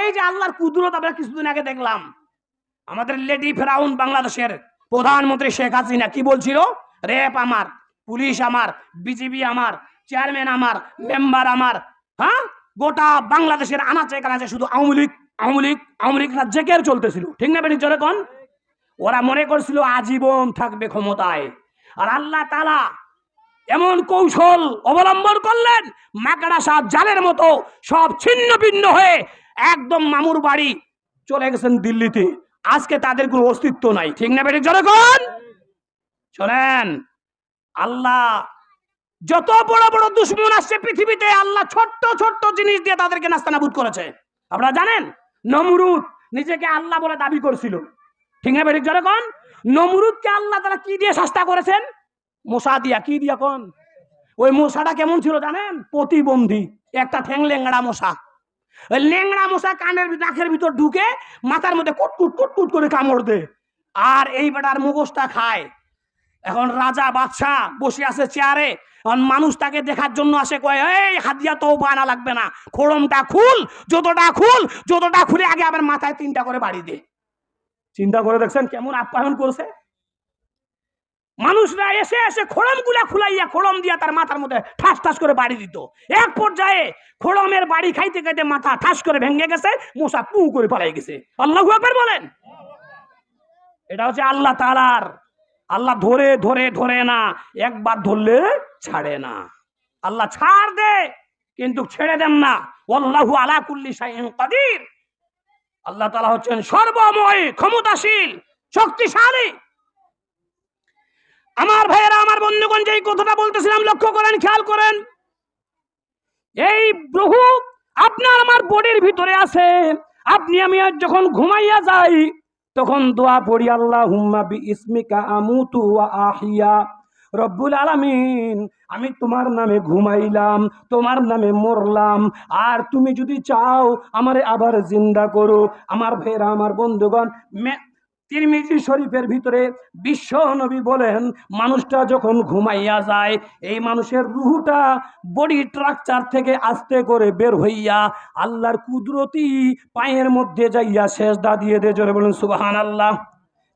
এই যে আল্লাহর কুদরত আমরা কিছুদিন আগে দেখলাম, আমাদের লেডি ফেরাউন বাংলাদেশের প্রধানমন্ত্রী শেখ হাসিনা কি বলছিল, র্যাব আমার, পুলিশ আমার, বিজিবি আমার, চেয়ারম্যান আমার, মেম্বার আমার, হ্যাঁ গোটা বাংলাদেশের আনাচে কানাচে শুধু আওয়ামী লীগ আওয়ামী লীগ আওয়ামী লীগ না জেকের চলতেছিল, ঠিক না বেটি জোরে কোন? ওরা মনে করছিল আজীবন থাকবে ক্ষমতায়। আর আল্লাহ তাআলা এমন কৌশল অবলম্বন করলেন, মাকড়াসা জালের মতো সব ছিন্ন ভিন্ন হয়ে একদম মামুর বাড়ি চলে গেছেন দিল্লিতে। আজকে তাদের কোনো অস্তিত্ব নাই, ঠিক না বেটি জোরে কোন? শোনেন, আল্লাহ যত বড় বড় দুশমন আসছে পৃথিবীতে, আল্লাহ ছোট্ট ছোট্ট জিনিস দিয়ে তাদেরকে নাস্তানাবুদ করেছে। আপনারা জানেন, নমরুদ নিজেকে আল্লাহ বলে দাবি করছিল, ঠিক না বেটি জোরে কোন? নমরুদকে আল্লাহ তাআলা কি দিয়ে শাস্তা করেছেন? মশা দিয়া। কি দিয়া কোন? ওই মশাটা কেমন ছিল জানেন? প্রতিবন্ধী, একটা ঠ্যাং লেংড়া মশা। ওই লেংড়া মশা কানের নাকের ভিতর ঢুকে মাথার মধ্যে কুটকুট কুটকুট করে কামড় দেয়, আর এই বেটার মুখোশটা খায়। এখন রাজা বাদশাহ বসে আছে চেয়ারে, মানুষ তাকে দেখার জন্য আসে, কয় এই হাদিয়া তো বানা লাগবে না, খোড়মটা খুল, জুতোটা খুল, জুতোটা খুলে আগে আবার মাথায় 3টা করে বাড়ি দে। চিন্তা করে দেখছেন কেমন আপ্যায়ন করছে? মানুষরা এসে এসে খোড়ম গুলা খুলাইয়া খোড়ম দিয়া তার মাথার মধ্যে ঠাস ঠাস করে বাড়ি দিত। এক পর্যায়ে খোড়মের বাড়ি খাইতে খাইতে মাথা ঠাস করে ভেঙে গেছে, মশা পু করে পালাই গেছে। আল্লাহু আকবার বলেন। এটা হচ্ছে আল্লাহ তাআলার, আল্লাহ ধরে ধরে ধরে না, একবার ধরলে ছাড়ে না। আল্লাহ ছাড় দে কিন্তু ছেড়ে দেন না। আল্লাহু আলা কুল্লি শাইইন কাদির। আল্লাহ তাআলা হচ্ছেন সর্বময়, ক্ষমতাশীল, শক্তিশালী। আমার ভাইয়েরা, আমার বন্ধুগণ, যেই কথাটা বলতেছিলাম লক্ষ্য করেন, খেয়াল করেন। এই প্রভু আপনার আমার বডির ভিতরে আছে। আপনি আমি যখন ঘুমাইয়া যাই তখন দোয়া পড়ি, আল্লাহুম্মা বিইসমিকা আমুতু ওয়া আহইয়া। রব্বুল আলামিন, আমি তোমার নামে ঘুমাইলাম, তোমার নামে মরলাম, আর তুমি যদি চাও আমারে আবার জিন্দা করো। আমার ভাইয়েরা, আমার বন্ধুগণ, তিরমিজি শরীফের ভিতরে বিশ্ব নবী বলেন, মানুষটা যখন ঘুমাইয়া যায়, এই মানুষের রুহটা বডি স্ট্রাকচার থেকে আস্তে করে বের হইয়া আল্লাহর কুদরতি পায়ের মধ্যে যাইয়া সেজদা দিয়ে দে। জোরে বলেন সুবহানাল্লাহ।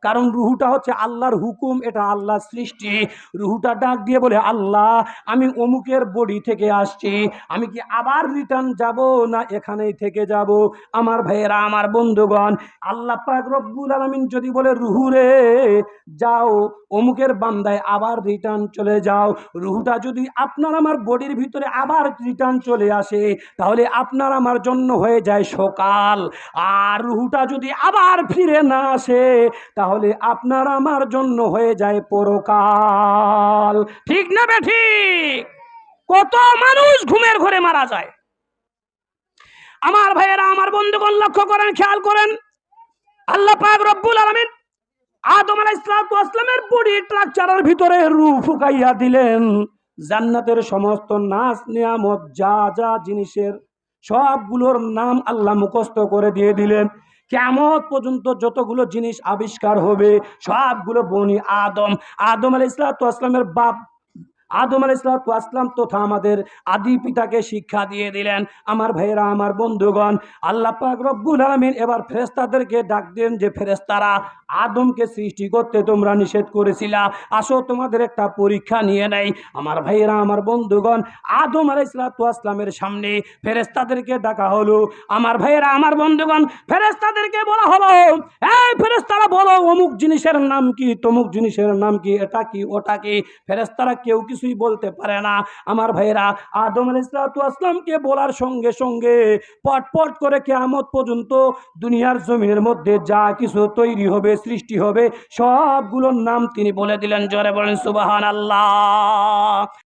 কারণ রুহুটা হচ্ছে আল্লাহর হুকুম, এটা আল্লাহর সৃষ্টি। রুহুটা ডাক দিয়ে বলে, আল্লাহ আমি অমুকের বডি থেকে আসছি, আমি কি আবার রিটার্ন যাব না এখানেই থেকে যাব? আমার ভাইয়েরা, আমার বন্ধুগণ, আল্লাহ পাক রব্বুল আলামিন যদি বলে, রুহু রে যাও অমুকের বান্দায় আবার রিটার্ন চলে যাও, রুহুটা যদি আপনার আমার বডির ভিতরে আবার রিটার্ন চলে আসে, তাহলে আপনার আমার জন্য হয়ে যায় সকাল। আর রুহুটা যদি আবার ফিরে না আসে, তাহলে আপনার আমার জন্য হয়ে যায় পরকাল। ঠিক না বেঠিক? কত মানুষ ঘুমের ঘরে মারা যায়। আমার ভাইয়েরা, আমার বন্ধুগণ, লক্ষ্য করেন, খেয়াল করেন। আল্লাহ পাক রব্বুল আলামিন আদম আলাইহিস সালামের বডি স্ট্রাকচারের ভিতরে রূহ ফুকাইয়া দিলেন। জান্নাতের সমস্ত নাজ নিয়ামত যা যা জিনিসের সবগুলোর নাম আল্লাহ মুখস্থ করে দিয়ে দিলেন। কিয়ামত পর্যন্ত যতগুলো জিনিস আবিষ্কার হবে সবগুলো বনি আদম আলাইহিস সালামের বাপ আদম আলাইহিস সালাম তথা আমাদের আদি পিতাকে শিক্ষা দিয়ে দিলেন। আমার ভাইয়েরা, আমার বন্ধুগণ, আল্লাহ পাক রব্বুল আলামিন এবার ফেরেশতাদেরকে ডাক দেন যে, ফেরেশতারা, আদমকে সৃষ্টি করতে তোমরা নিষেধ করেছিলা, আসো তোমাদের একটা পরীক্ষা নিয়ে নেই। আমার ভাইয়েরা, আমার বন্ধুগণ, আদম আলাইহিস সালামের সামনে ফেরেশতাদেরকে ডাকা হলো। আমার ভাইয়েরা, আমার বন্ধুগণ, ফেরেশতাদেরকে বলা হলো, এই ফেরেশতারা বলো, অমুক জিনিসের নাম কি, তমুক জিনিসের নাম কি, এটা কি, ওটা কি। ফেরেশতারা কেউ কিছুই বলতে পারে না। আমার ভাইয়েরা, আদম আলাইহিস সালামকে বলার সঙ্গে সঙ্গে পটপট করে কিয়ামত পর্যন্ত দুনিয়ার জমিনের মধ্যে যা কিছু তৈরি হবে, সৃষ্টি হবে, সবগুলোর নাম তিনি বলে দিলেন। জোরে বলেন সুবহানাল্লাহ।